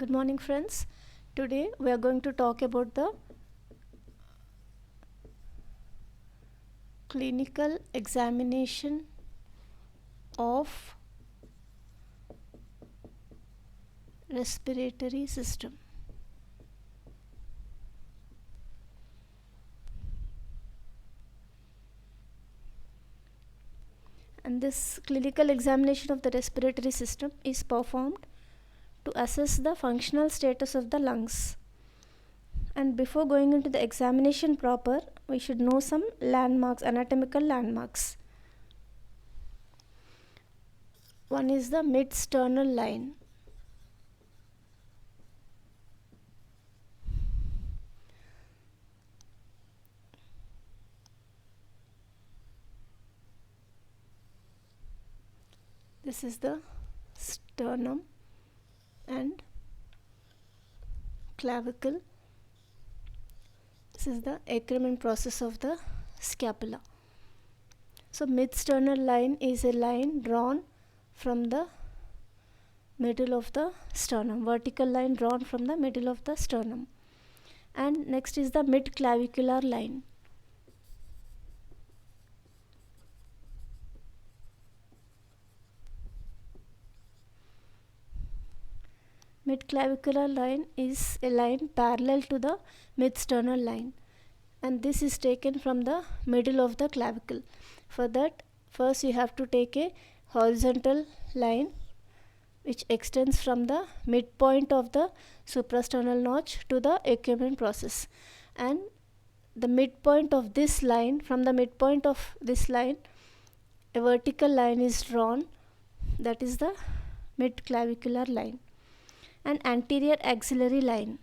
Good morning, friends. Today we are going to talk about the clinical examination of respiratory system. And this clinical examination of the respiratory system is performed to assess the functional status of the lungs. And before going into the examination proper, we should know some landmarks, anatomical landmarks. One is the mid-sternal line. This is the sternum and clavicle. This is the acromion process of the scapula. So mid-sternal line is a line drawn from the middle of the sternum, vertical line drawn from the middle of the sternum. And next is the mid-clavicular line. Mid-clavicular line is a line parallel to the mid-sternal line, and this is taken from the middle of the clavicle. For that, first you have to take a horizontal line which extends from the midpoint of the suprasternal notch to the acromion process, and the midpoint of this line, from the midpoint of this line, a vertical line is drawn, that is the mid-clavicular line. An anterior axillary line.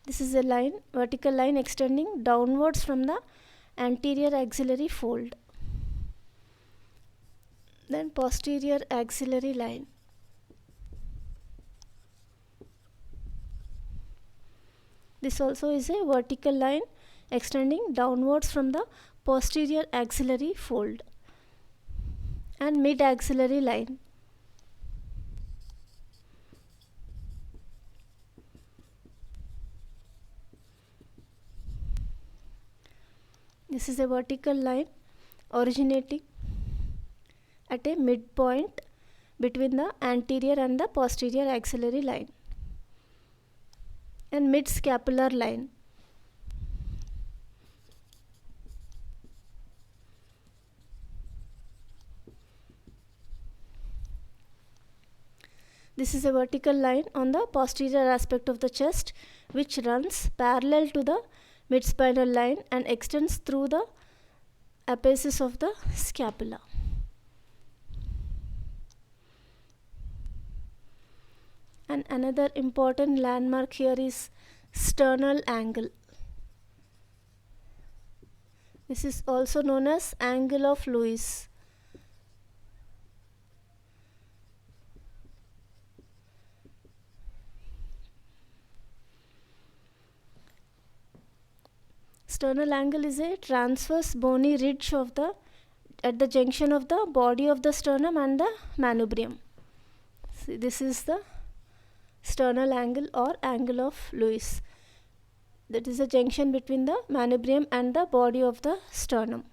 This is a line, vertical line extending downwards from the anterior axillary fold. Then posterior axillary line. This also is a vertical line extending downwards from the posterior axillary fold. And mid-axillary line. This is a vertical line originating at a midpoint between the anterior and the posterior axillary line. And mid-scapular line. This is a vertical line on the posterior aspect of the chest which runs parallel to the mid-spinal line and extends through the apices of the scapula. And another important landmark here is sternal angle. This is also known as angle of Lewis. Sternal angle is a transverse bony ridge of the at the junction of the body of the sternum and the manubrium. See, this is the sternal angle or angle of Lewis. That is the junction between the manubrium and the body of the sternum.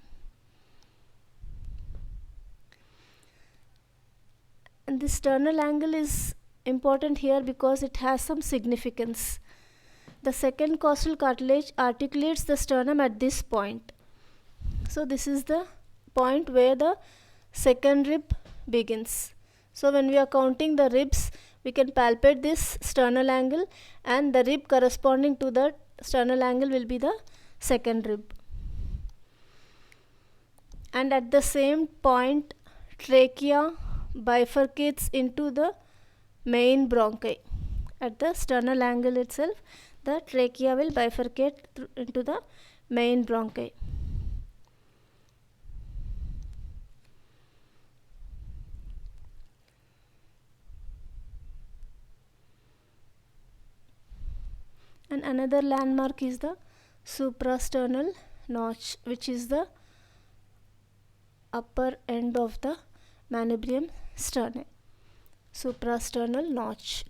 And this sternal angle is important here because it has some significance. The second costal cartilage articulates the sternum at this point. So this is the point where the second rib begins. So when we are counting the ribs, we can palpate this sternal angle, and the rib corresponding to the sternal angle will be the second rib. And at the same point, trachea bifurcates into the main bronchi. At the sternal angle itself, the trachea will bifurcate into the main bronchi. And another landmark is the suprasternal notch, which is the upper end of the manubrium sternae, suprasternal notch.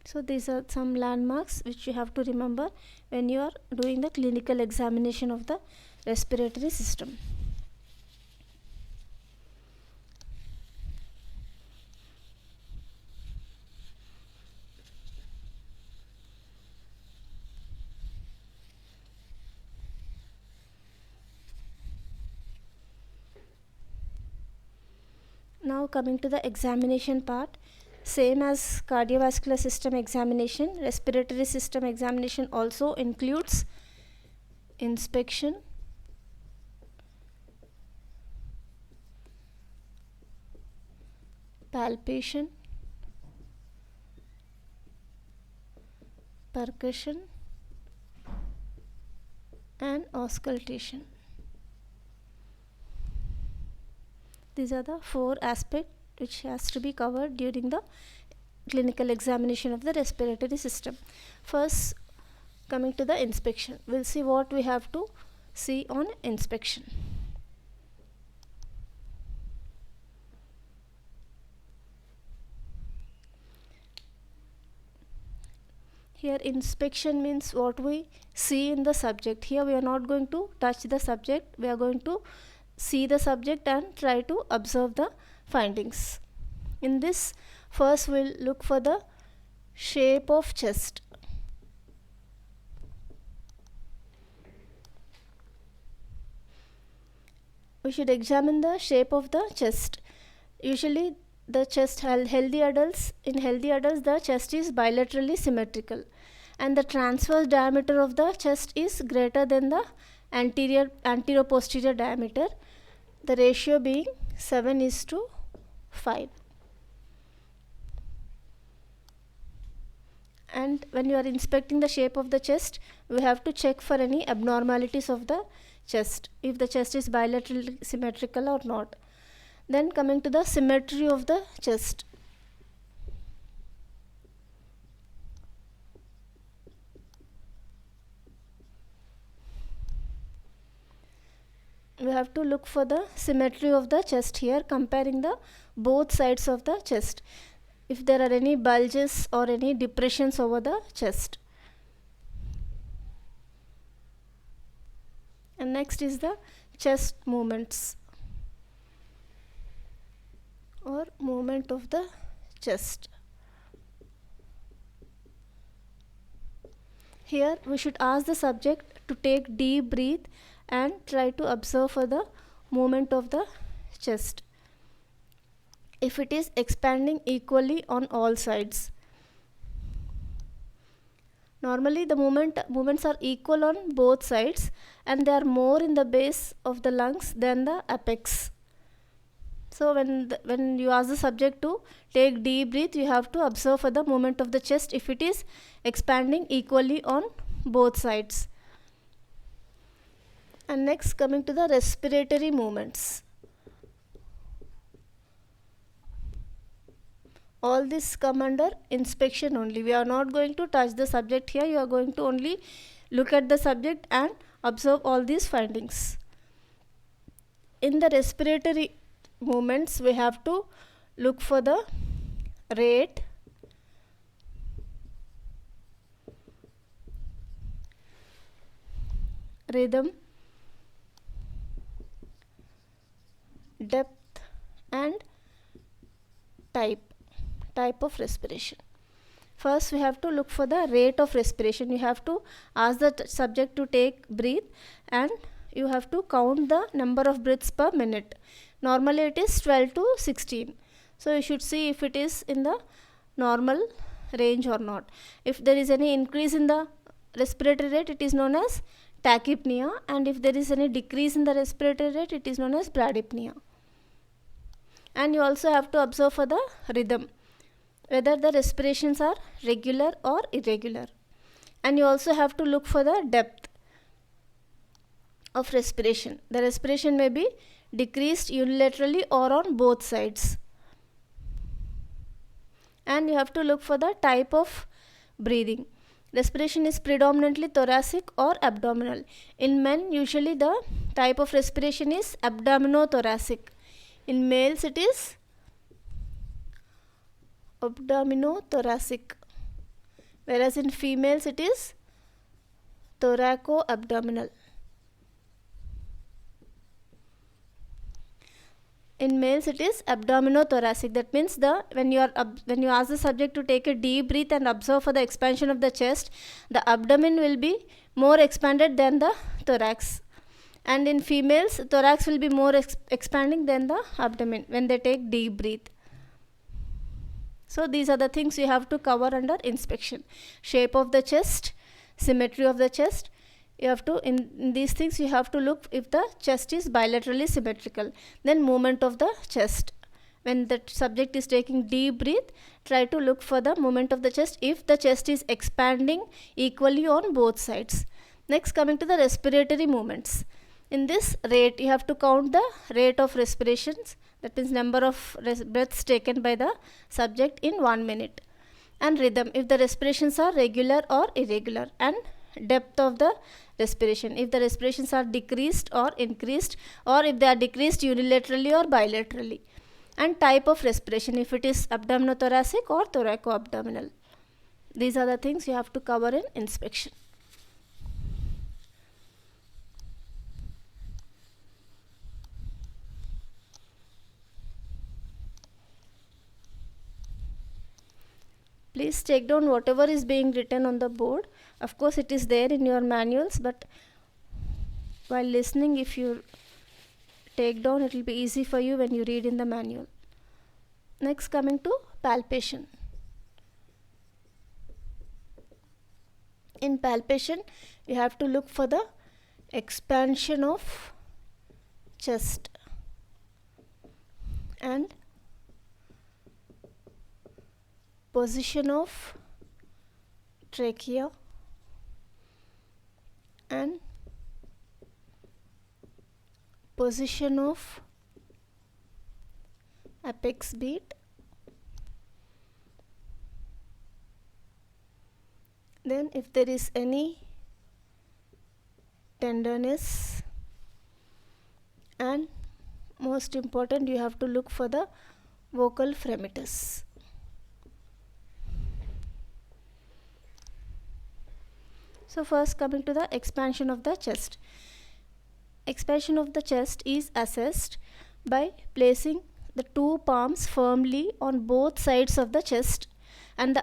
So these are some landmarks which you have to remember when you are doing the clinical examination of the respiratory system. Now coming to the examination part, same as cardiovascular system examination, respiratory system examination also includes inspection, palpation, percussion and auscultation. These are the 4 aspects which has to be covered during the clinical examination of the respiratory system. First, coming to the inspection, we'll see what we have to see on inspection. Here inspection means what we see in the subject. Here we are not going to touch the subject, we are going to see the subject and try to observe the findings. In this, first we'll look for the shape of chest. We should examine the shape of the chest. Usually the chest, in healthy adults the chest is bilaterally symmetrical and the transverse diameter of the chest is greater than the anterior-posterior diameter, the ratio being 7:5. And when you are inspecting the shape of the chest, we have to check for any abnormalities of the chest, if the chest is bilaterally symmetrical or not. Then coming to the symmetry of the chest. We have to look for the symmetry of the chest here, comparing the both sides of the chest, if there are any bulges or any depressions over the chest. And next is the chest movements or movement of the chest. Here we should ask the subject to take deep breath and try to observe for the movement of the chest, if it is expanding equally on all sides. Normally the movements are equal on both sides and they are more in the base of the lungs than the apex. So when you ask the subject to take deep breath, you have to observe for the movement of the chest if it is expanding equally on both sides. And next, coming to the respiratory movements. All this come under inspection only. We are not going to touch the subject here. You are going to only look at the subject and observe all these findings. In the respiratory movements, we have to look for the rate, rhythm, depth and type of respiration. First we have to look for the rate of respiration. You have to ask the subject to take breath and you have to count the number of breaths per minute. Normally it is 12 to 16. So you should see if it is in the normal range or not. If there is any increase in the respiratory rate, it is known as tachypnea, and if there is any decrease in the respiratory rate, it is known as bradypnea. And you also have to observe for the rhythm, whether the respirations are regular or irregular. And you also have to look for the depth of respiration. The respiration may be decreased unilaterally or on both sides. And you have to look for the type of breathing. respiration is predominantly thoracic or abdominal. In men, usually the type of respiration is abdominothoracic. In males, it is abdominothoracic, whereas in females, it is thoraco-abdominal. In males, it is abdominothoracic. That means when you ask the subject to take a deep breath and observe for the expansion of the chest, the abdomen will be more expanded than the thorax. And in females, thorax will be more expanding than the abdomen when they take deep breath. So these are the things you have to cover under inspection. Shape of the chest, symmetry of the chest. You have to, in these things, you have to look if the chest is bilaterally symmetrical. Then movement of the chest. When the subject is taking deep breath, try to look for the movement of the chest if the chest is expanding equally on both sides. Next, coming to the respiratory movements. In this rate, you have to count the rate of respirations. That means number of breaths taken by the subject in 1 minute. And rhythm, if the respirations are regular or irregular. And depth of the respiration, if the respirations are decreased or increased, or if they are decreased unilaterally or bilaterally. And type of respiration, if it is abdominothoracic or thoraco-abdominal. These are the things you have to cover in inspection. Please take down whatever is being written on the board. Of course, it is there in your manuals, but while listening, if you take down, it will be easy for you when you read in the manual. Next, coming to palpation. In palpation, you have to look for the expansion of chest and position of trachea and position of apex beat. Then if there is any tenderness, and most important, you have to look for the vocal fremitus. So first, coming to the expansion of the chest. Expansion of the chest is assessed by placing the two palms firmly on both sides of the chest and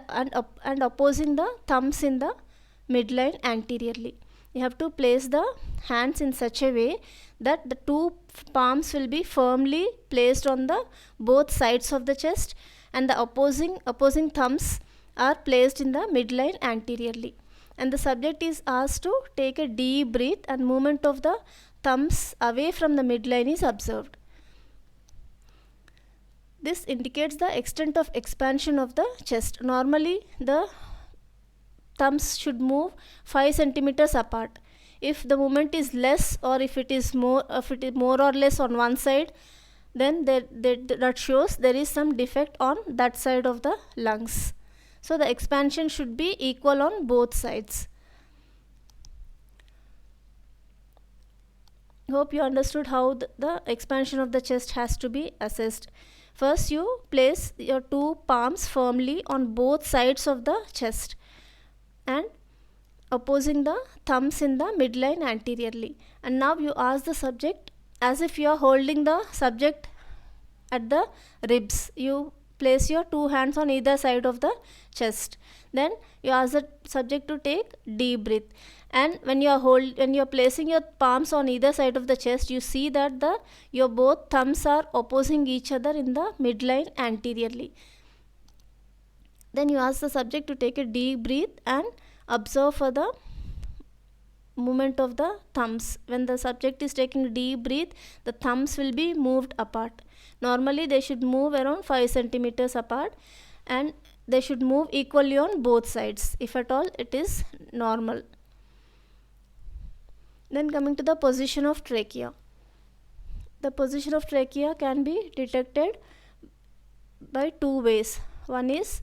opposing the thumbs in the midline anteriorly. You have to place the hands in such a way that the two palms will be firmly placed on the both sides of the chest, and the opposing thumbs are placed in the midline anteriorly. And the subject is asked to take a deep breath, and movement of the thumbs away from the midline is observed. This indicates the extent of expansion of the chest. Normally, the thumbs should move 5 centimeters apart. If the movement is less, or if it is more or less on one side, then that shows there is some defect on that side of the lungs. So the expansion should be equal on both sides. Hope you understood how the expansion of the chest has to be assessed. First, you place your two palms firmly on both sides of the chest and opposing the thumbs in the midline anteriorly. And now you ask the subject as if you are holding the subject at the ribs. You place your two hands on either side of the chest. Then you ask the subject to take deep breath. And when you are placing your palms on either side of the chest, you see that your both thumbs are opposing each other in the midline anteriorly. Then you ask the subject to take a deep breath and observe for the movement of the thumbs. When the subject is taking a deep breath, the thumbs will be moved apart. Normally they should move around 5 centimeters apart, and they should move equally on both sides. If at all it is normal. Then coming to the position of trachea. The position of trachea can be detected by two ways. One is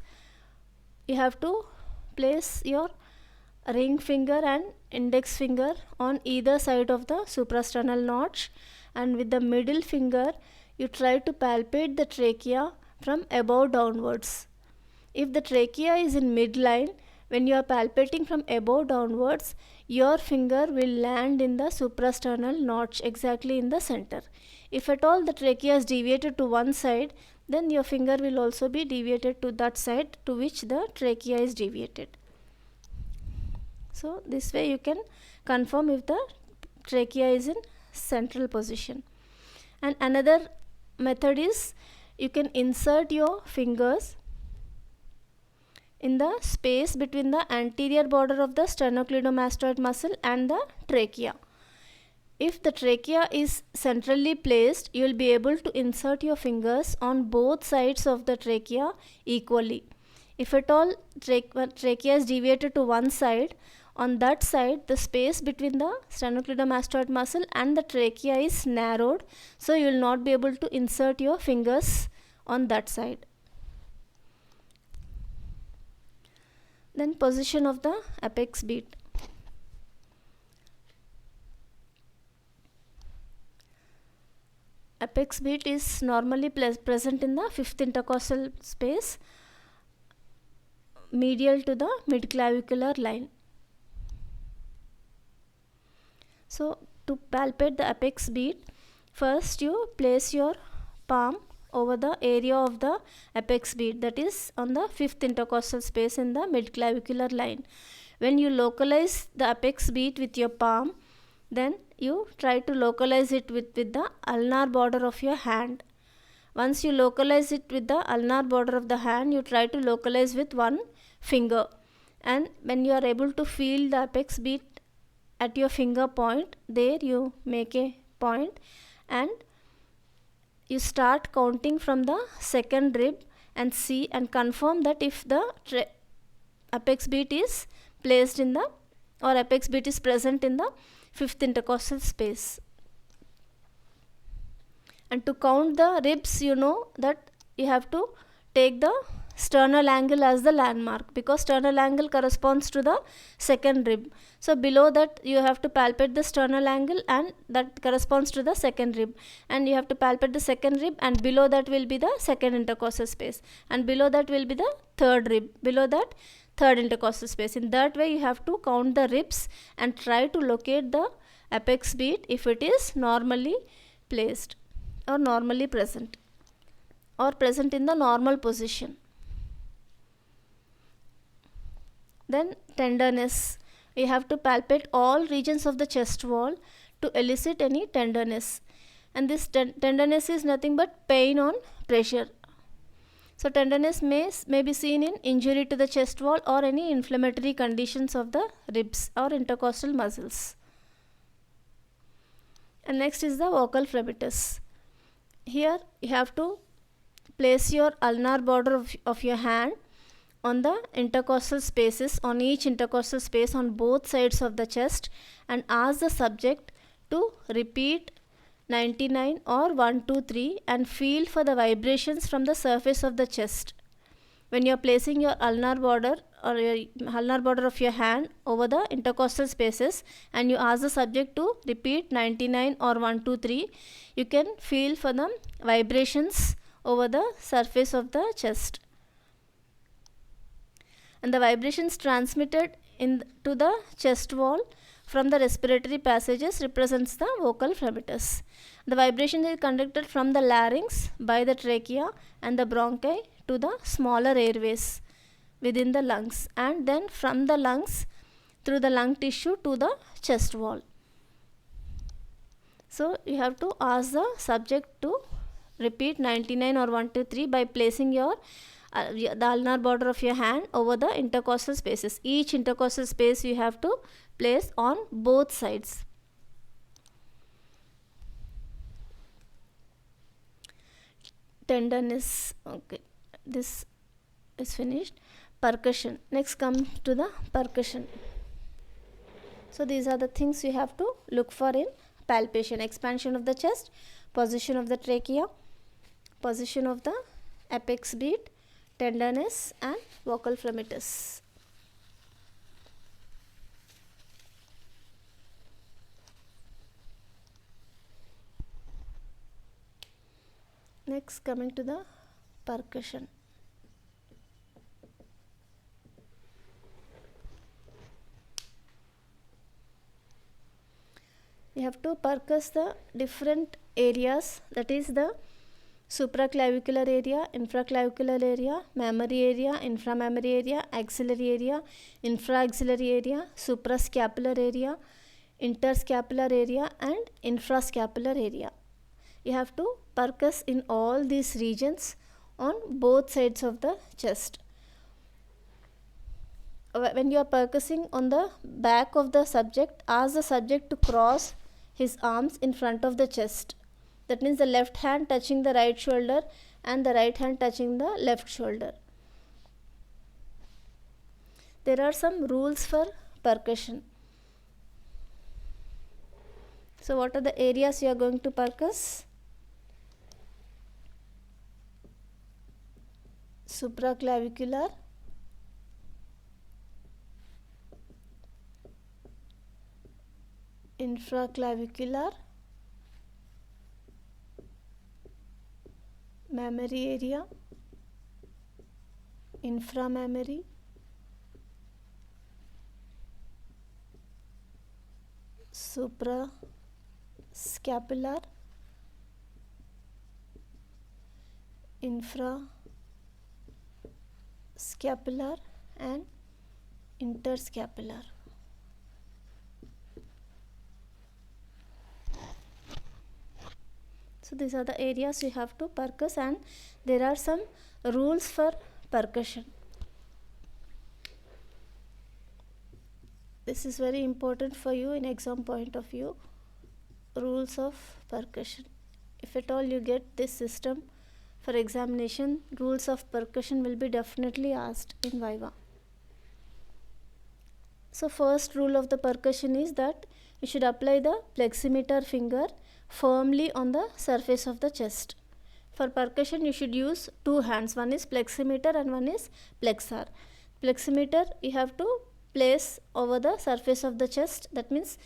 you have to place your ring finger and index finger on either side of the suprasternal notch, and with the middle finger you try to palpate the trachea from above downwards. If the trachea is in midline, when you are palpating from above downwards, your finger will land in the suprasternal notch exactly in the center. If at all the trachea is deviated to one side, then your finger will also be deviated to that side to which the trachea is deviated. So this way you can confirm if the trachea is in central position. And another method is you can insert your fingers in the space between the anterior border of the sternocleidomastoid muscle and the trachea. If the trachea is centrally placed, you will be able to insert your fingers on both sides of the trachea equally. If at all trachea is deviated to one side, on that side the space between the sternocleidomastoid muscle and the trachea is narrowed, so you will not be able to insert your fingers on that side. Then position of the apex beat. Apex beat is normally present in the fifth intercostal space, medial to the midclavicular line. So to palpate the apex beat, first you place your palm over the area of the apex beat, that is on the fifth intercostal space in the midclavicular line. When you localize the apex beat with your palm, then you try to localize it with the ulnar border of your hand. Once you localize it with the ulnar border of the hand, you try to localize with one finger, and when you are able to feel the apex beat at your finger point, there you make a point and you start counting from the second rib and see and confirm that if the apex beat is placed in the or apex beat is present in the fifth intercostal space. And to count the ribs, you know that you have to take the sternal angle as the landmark, because sternal angle corresponds to the second rib. So below that you have to palpate the sternal angle, and that corresponds to the second rib, and you have to palpate the second rib, and below that will be the second intercostal space, and below that will be the third rib, below that third intercostal space. In that way you have to count the ribs and try to locate the apex beat if it is normally placed or normally present or present in the normal position. Then tenderness. We have to palpate all regions of the chest wall to elicit any tenderness, and this tenderness is nothing but pain on pressure. So tenderness may be seen in injury to the chest wall or any inflammatory conditions of the ribs or intercostal muscles. And next is the vocal fremitus. Here you have to place your ulnar border of your hand on the intercostal spaces, on each intercostal space on both sides of the chest, and ask the subject to repeat 99 or 1, 2, 3 and feel for the vibrations from the surface of the chest. When you are placing your ulnar border or your ulnar border of your hand over the intercostal spaces and you ask the subject to repeat 99 or 1, 2, 3, you can feel for the vibrations over the surface of the chest. And the vibrations transmitted to the chest wall from the respiratory passages represents the vocal fremitus. The vibration is conducted from the larynx by the trachea and the bronchi to the smaller airways within the lungs, and then from the lungs through the lung tissue to the chest wall. So you have to ask the subject to repeat 99 or 1, 2, 3 by placing your the ulnar border of your hand over the intercostal spaces. Each intercostal space you have to place on both sides. Tenderness. Okay, this is finished. Percussion. Next come to the percussion. So these are the things you have to look for in palpation: expansion of the chest, position of the trachea, position of the apex beat, tenderness and vocal fremitus. Next, coming to the percussion. We have to percuss the different areas, that is the supraclavicular area, infraclavicular area, mammary area, inframammary area, axillary area, infraaxillary area, suprascapular area, interscapular area and infrascapular area. You have to percuss in all these regions on both sides of the chest. When you are percussing on the back of the subject, ask the subject to cross his arms in front of the chest. That means the left hand touching the right shoulder and the right hand touching the left shoulder. There are some rules for percussion. So what are the areas you are going to percuss? Supraclavicular, infraclavicular, mammary area, inframammary, suprascapular, infrascapular and interscapular. So these are the areas you have to percuss, and there are some rules for percussion. This is very important for you in exam point of view. Rules of percussion. If at all you get this system for examination, rules of percussion will be definitely asked in Viva. So first rule of the percussion is that you should apply the pleximeter finger firmly on the surface of the chest. For percussion you should use two hands, one is pleximeter and one is plexar. Pleximeter you have to place over the surface of the chest, that means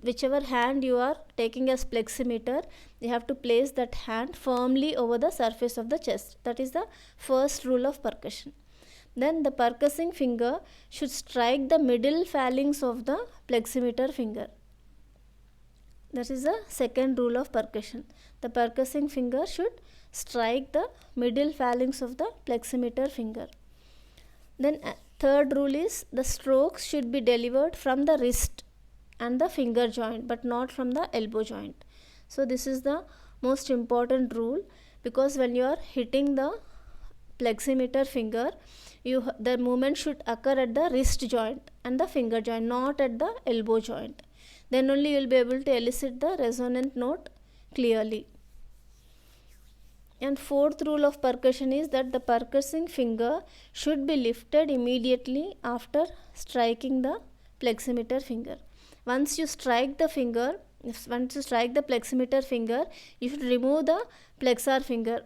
whichever hand you are taking as pleximeter, you have to place that hand firmly over the surface of the chest. That is the first rule of percussion. Then the percussing finger should strike the middle phalanx of the pleximeter finger. That is the second rule of percussion. The percussing finger should strike the middle phalanx of the pleximeter finger. Then third rule is the strokes should be delivered from the wrist and the finger joint, but not from the elbow joint. So this is the most important rule, because when you are hitting the pleximeter finger, the movement should occur at the wrist joint and the finger joint, not at the elbow joint. Then only you will be able to elicit the resonant note clearly. And fourth rule of percussion is that the percussing finger should be lifted immediately after striking the pleximeter finger. Once you strike the pleximeter finger, you should remove the plexar finger.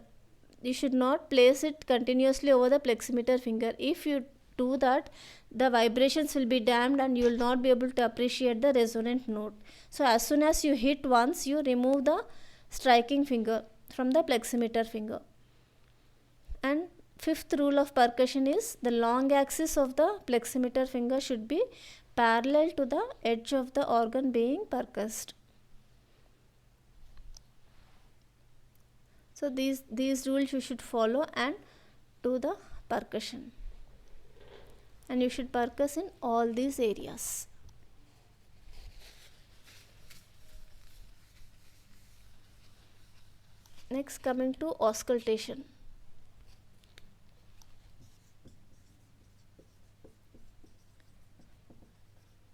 You should not place it continuously over the pleximeter finger. If you do that, the vibrations will be damped and you will not be able to appreciate the resonant note. So as soon as you hit once, you remove the striking finger from the pleximeter finger. And fifth rule of percussion is the long axis of the pleximeter finger should be parallel to the edge of the organ being percussed. So these rules you should follow and do the percussion. And you should percuss in all these areas. Next, coming to auscultation.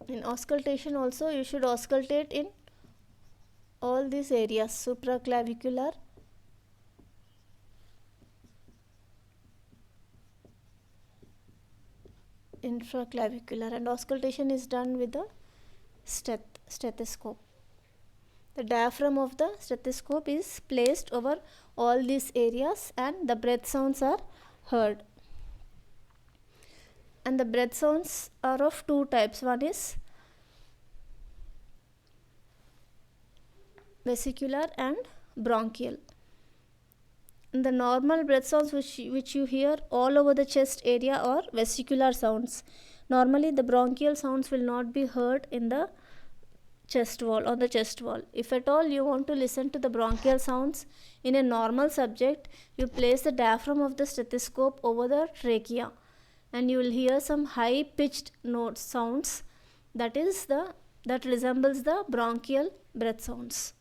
In auscultation also you should auscultate in all these areas: supraclavicular, infraclavicular, and auscultation is done with the stethoscope. The diaphragm of the stethoscope is placed over all these areas and the breath sounds are heard. And the breath sounds are of two types. One is vesicular and bronchial. The normal breath sounds which you hear all over the chest area are vesicular sounds. Normally the bronchial sounds will not be heard in the chest wall, on the chest wall. If at all you want to listen to the bronchial sounds in a normal subject, you place the diaphragm of the stethoscope over the trachea and you will hear some high pitched note sounds that resembles the bronchial breath sounds.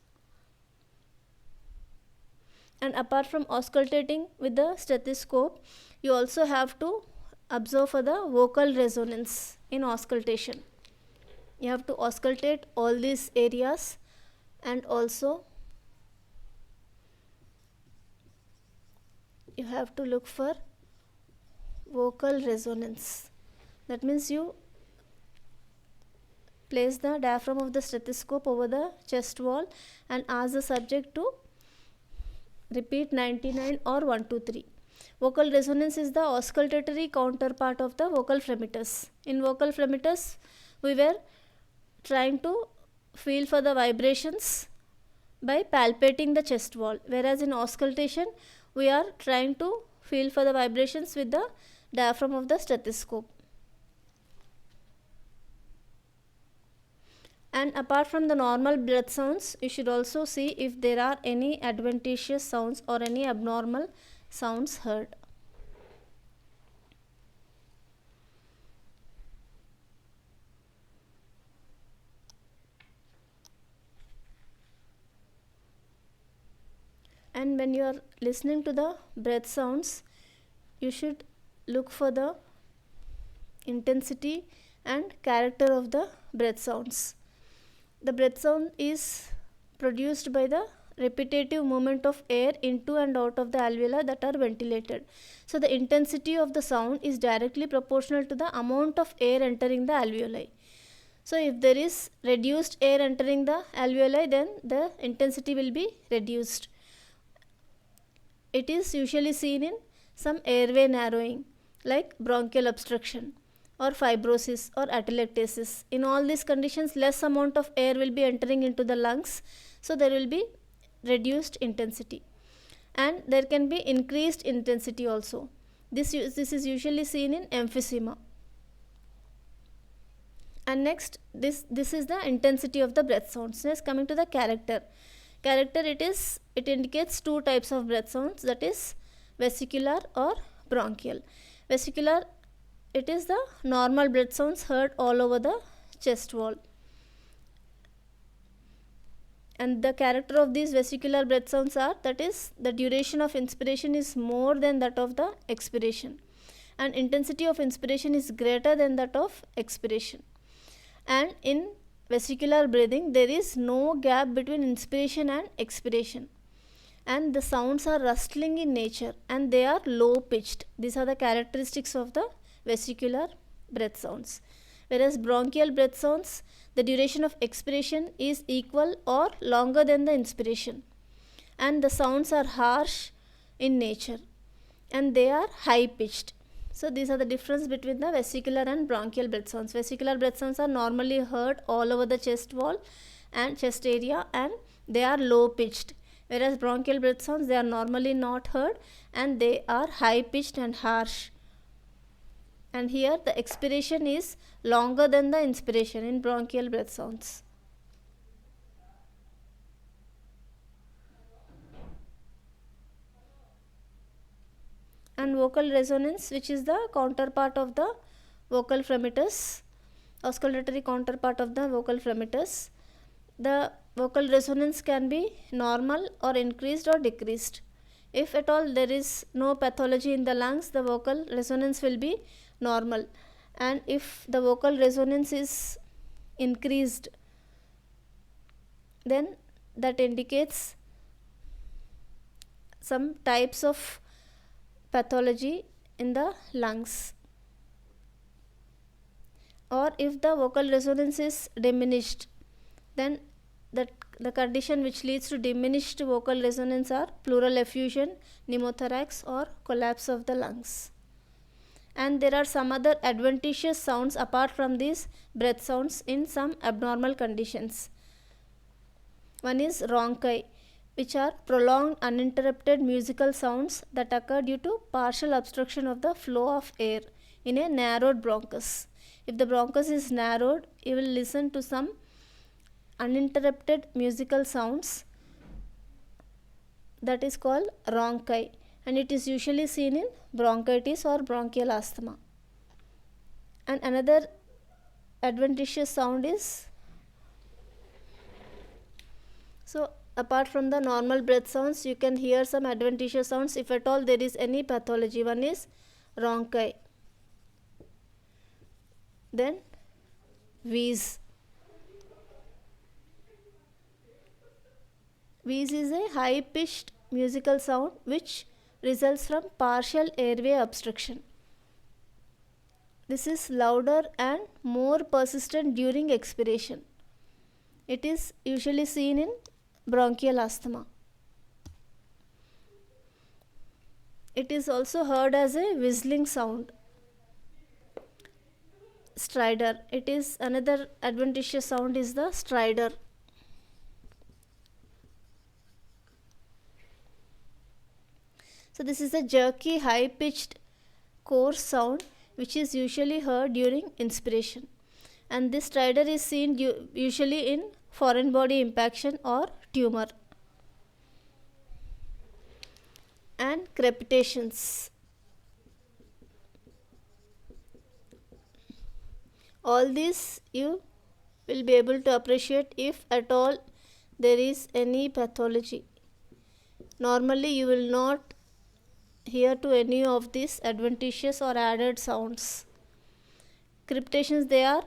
And apart from auscultating with the stethoscope, you also have to observe for the vocal resonance in auscultation. You have to auscultate all these areas and also you have to look for vocal resonance. That means you place the diaphragm of the stethoscope over the chest wall and ask the subject to repeat 99 or 123. Vocal resonance is the auscultatory counterpart of the vocal fremitus. In vocal fremitus, we were trying to feel for the vibrations by palpating the chest wall, whereas in auscultation, we are trying to feel for the vibrations with the diaphragm of the stethoscope. And apart from the normal breath sounds, you should also see if there are any adventitious sounds or any abnormal sounds heard. And when you are listening to the breath sounds, you should look for the intensity and character of the breath sounds. The breath sound is produced by the repetitive movement of air into and out of the alveoli that are ventilated. So the intensity of the sound is directly proportional to the amount of air entering the alveoli. So if there is reduced air entering the alveoli, then the intensity will be reduced. It is usually seen in some airway narrowing like bronchial obstruction or fibrosis or atelectasis. In all these conditions, less amount of air will be entering into the lungs, so there will be reduced intensity, and there can be increased intensity also. This is usually seen in emphysema. And next, this is the intensity of the breath sounds. Next, coming to the character. It indicates two types of breath sounds, that is vesicular or bronchial. Vesicular, it is the normal breath sounds heard all over the chest wall. And the character of these vesicular breath sounds are, that is, the duration of inspiration is more than that of the expiration, and intensity of inspiration is greater than that of expiration. And in vesicular breathing, there is no gap between inspiration and expiration, and the sounds are rustling in nature and they are low pitched. These are the characteristics of the vesicular breath sounds. Whereas bronchial breath sounds, the duration of expiration is equal or longer than the inspiration, and the sounds are harsh in nature and they are high pitched. So these are the difference between the vesicular and bronchial breath sounds. Vesicular breath sounds are normally heard all over the chest wall and chest area, and they are low pitched, whereas bronchial breath sounds, they are normally not heard and they are high pitched and harsh. And here the expiration is longer than the inspiration in bronchial breath sounds. And vocal resonance, which is the counterpart of the vocal fremitus, auscultatory counterpart of the vocal fremitus. The vocal resonance can be normal or increased or decreased. If at all there is no pathology in the lungs, the vocal resonance will be normal, and if the vocal resonance is increased, then that indicates some types of pathology in the lungs. Or if the vocal resonance is diminished, then the condition which leads to diminished vocal resonance are pleural effusion, pneumothorax, or collapse of the lungs. And there are some other adventitious sounds apart from these breath sounds in some abnormal conditions. One is rhonchi. which are prolonged uninterrupted musical sounds that occur due to partial obstruction of the flow of air in a narrowed bronchus. If the bronchus is narrowed, you will listen to some uninterrupted musical sounds, that is called rhonchi, and it is usually seen in bronchitis or bronchial asthma. And another adventitious sound is, so apart from the normal breath sounds, you can hear some adventitious sounds if at all there is any pathology. One is rhonchi, then wheeze. Wheeze is a high-pitched musical sound which results from partial airway obstruction. This is louder and more persistent during expiration. It is usually seen in bronchial asthma. It is also heard as a whistling sound. Stridor. It is another adventitious sound is the stridor. So this is a jerky, high-pitched, coarse sound which is usually heard during inspiration, and this stridor is seen usually in foreign body impaction or tumor. And crepitations. All this you will be able to appreciate if at all there is any pathology. Normally you will not hear to any of these adventitious or added sounds. Crepitations, they are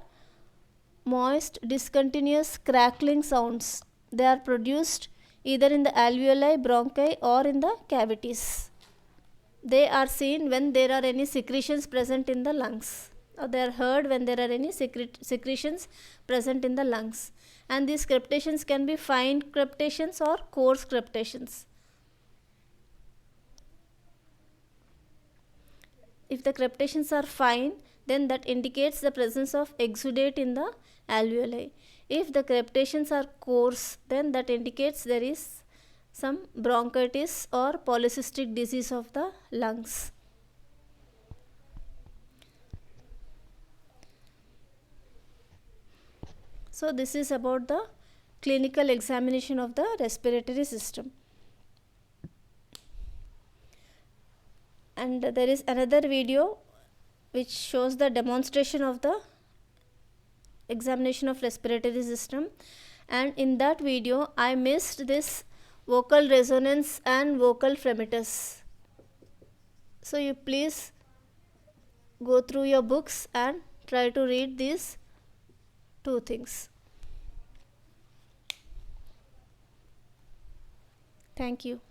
moist, discontinuous crackling sounds. They are produced either in the alveoli, bronchi or in the cavities. They are seen when there are any secretions present in the lungs, or they are heard when there are any secretions present in the lungs. And these crepitations can be fine crepitations or coarse crepitations. If the crepitations are fine, then that indicates the presence of exudate in the alveoli. If the crepitations are coarse, then that indicates there is some bronchitis or polycystic disease of the lungs. So this is about the clinical examination of the respiratory system. And there is another video which shows the demonstration of the examination of respiratory system, and in that video I missed this vocal resonance and vocal fremitus. So you please go through your books and try to read these two things. Thank you.